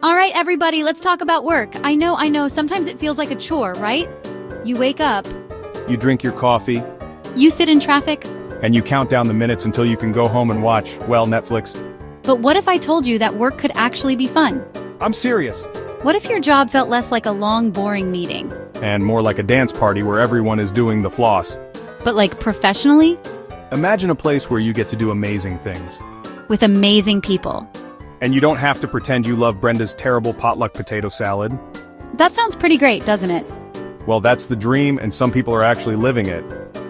All right, everybody, let's talk about work. I know, sometimes it feels like a chore, right? You wake up, You drink your coffee, you sit in traffic, and you count down the minutes until you can go home and watch, well, Netflix. but what if I told you that work could actually be fun? I'm serious. What if your job felt less like a long, boring meeting, And more like a dance party where everyone is doing the floss. but like professionally, Imagine a place where you get to do amazing things. with amazing people? And you don't have to pretend you love Brenda's terrible potluck potato salad. That sounds pretty great, doesn't it? Well, that's the dream, and some people are actually living it.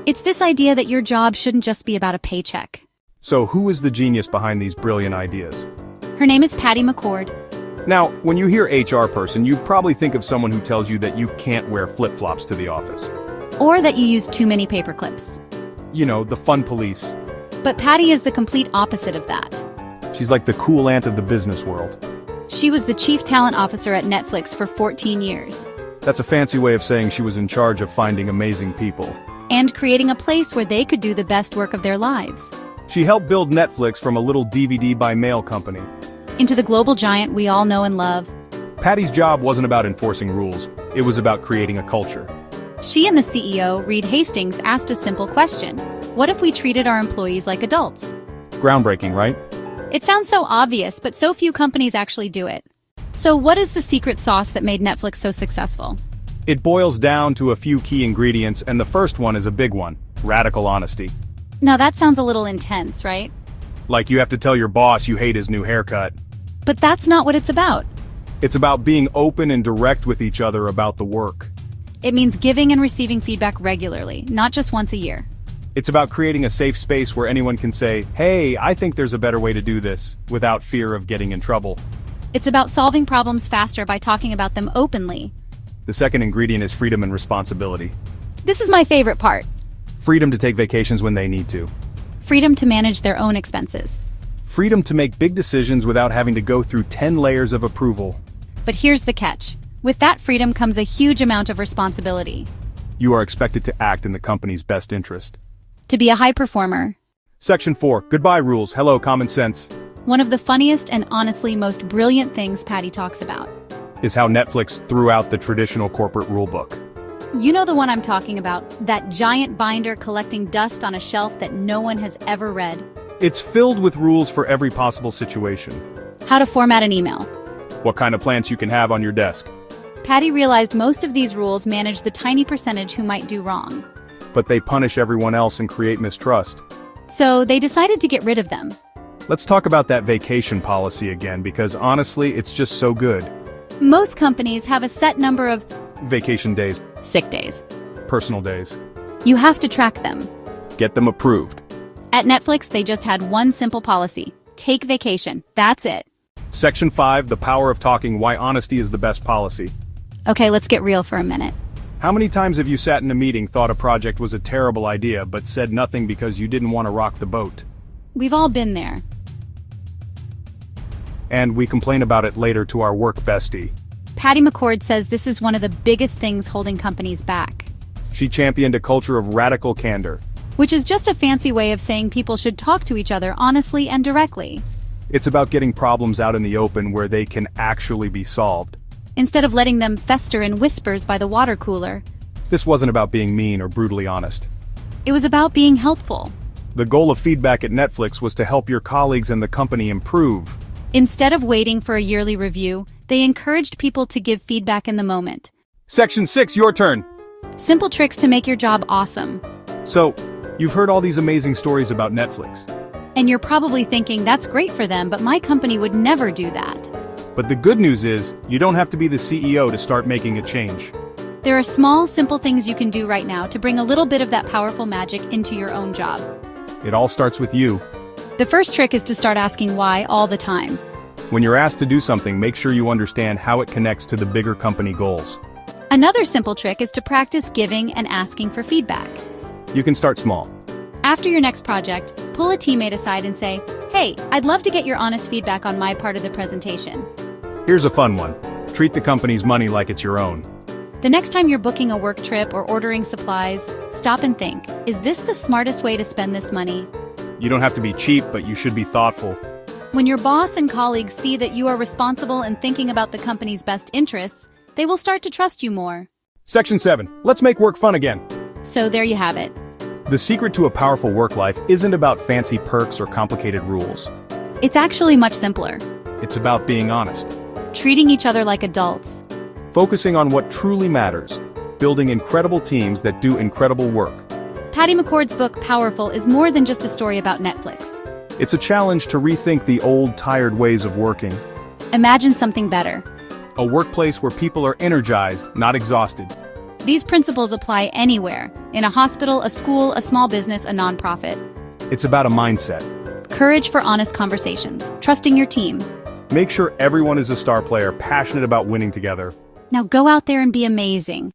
It's this idea that your job shouldn't just be about a paycheck. So who is the genius behind these brilliant ideas? Her name is Patty McCord. Now, when you hear HR person, you probably think of someone who tells you that you can't wear flip-flops to the office. Or that you use too many paper clips. You know, the fun police. But Patty is the complete opposite of that. She's like the cool aunt of the business world. She was the chief talent officer at Netflix for 14 years. That's a fancy way of saying she was in charge of finding amazing people. And creating a place where they could do the best work of their lives. She helped build Netflix from a little DVD by mail company. Into the global giant we all know and love. Patty's job wasn't about enforcing rules, it was about creating a culture. She and the CEO, Reed Hastings, asked a simple question. What if we treated our employees like adults? Groundbreaking, right? It sounds so obvious, but so few companies actually do it. So what is the secret sauce that made Netflix so successful? It boils down to a few key ingredients, and the first one is a big one: radical honesty. Now that sounds a little intense, right? Like you have to tell your boss you hate his new haircut. But that's not what it's about. It's about being open and direct with each other about the work. It means giving and receiving feedback regularly, not just once a year. It's about creating a safe space where anyone can say, hey, I think there's a better way to do this, without fear of getting in trouble. It's about solving problems faster by talking about them openly. The second ingredient is freedom and responsibility. This is my favorite part. Freedom to take vacations when they need to. Freedom to manage their own expenses. Freedom to make big decisions without having to go through 10 layers of approval. But here's the catch. With that freedom comes a huge amount of responsibility. You are expected to act in the company's best interest. To be a high performer. Section 4, goodbye rules, hello common sense, One of the funniest and honestly most brilliant things Patty talks about. is how Netflix threw out the traditional corporate rulebook. You know the one I'm talking about, that giant binder collecting dust on a shelf that no one has ever read. It's filled with rules for every possible situation. How to format an email. What kind of plants you can have on your desk. Patty realized most of these rules manage the tiny percentage who might do wrong. But they punish everyone else and create mistrust. So they decided to get rid of them. Let's talk about that vacation policy again, because honestly, it's just so good. Most companies have a set number of Vacation days, sick days. personal days. You have to track them. Get them approved. At Netflix, they just had one simple policy. Take vacation. That's it. Section 5, the power of talking, why honesty is the best policy. Okay, let's get real for a minute. How many times have you sat in a meeting, thought a project was a terrible idea, but said nothing because you didn't want to rock the boat? We've all been there. And we complain about it later to our work bestie. Patty McCord says this is one of the biggest things holding companies back. She championed a culture of radical candor. Which is just a fancy way of saying people should talk to each other honestly and directly. It's about getting problems out in the open where they can actually be solved. Instead of letting them fester in whispers by the water cooler. This wasn't about being mean or brutally honest. It was about being helpful. The goal of feedback at Netflix was to help your colleagues and the company improve. Instead of waiting for a yearly review, they encouraged people to give feedback in the moment. Section 6, your turn. Simple tricks to make your job awesome. So, you've heard all these amazing stories about Netflix. And you're probably thinking, that's great for them, but my company would never do that. But the good news is, you don't have to be the CEO to start making a change. There are small, simple things you can do right now to bring a little bit of that powerful magic into your own job. It all starts with you. The first trick is to start asking why all the time. When you're asked to do something, make sure you understand how it connects to the bigger company goals. Another simple trick is to practice giving and asking for feedback. You can start small. After your next project, pull a teammate aside and say, hey, I'd love to get your honest feedback on my part of the presentation. Here's a fun one. Treat the company's money like it's your own. The next time you're booking a work trip or ordering supplies, stop and think, is this the smartest way to spend this money? You don't have to be cheap, but you should be thoughtful. When your boss and colleagues see that you are responsible and thinking about the company's best interests, they will start to trust you more. Section 7. Let's make work fun again. So there you have it. The secret to a powerful work life isn't about fancy perks or complicated rules. It's actually much simpler. It's about being honest. Treating each other like adults. Focusing on what truly matters. Building incredible teams that do incredible work. Patty McCord's book, Powerful, is more than just a story about Netflix. It's a challenge to rethink the old, tired ways of working. Imagine something better. A workplace where people are energized, not exhausted. These principles apply anywhere, in a hospital, a school, a small business, a nonprofit. It's about a mindset. Courage for honest conversations, trusting your team. Make sure everyone is a star player, passionate about winning together. Now go out there and be amazing.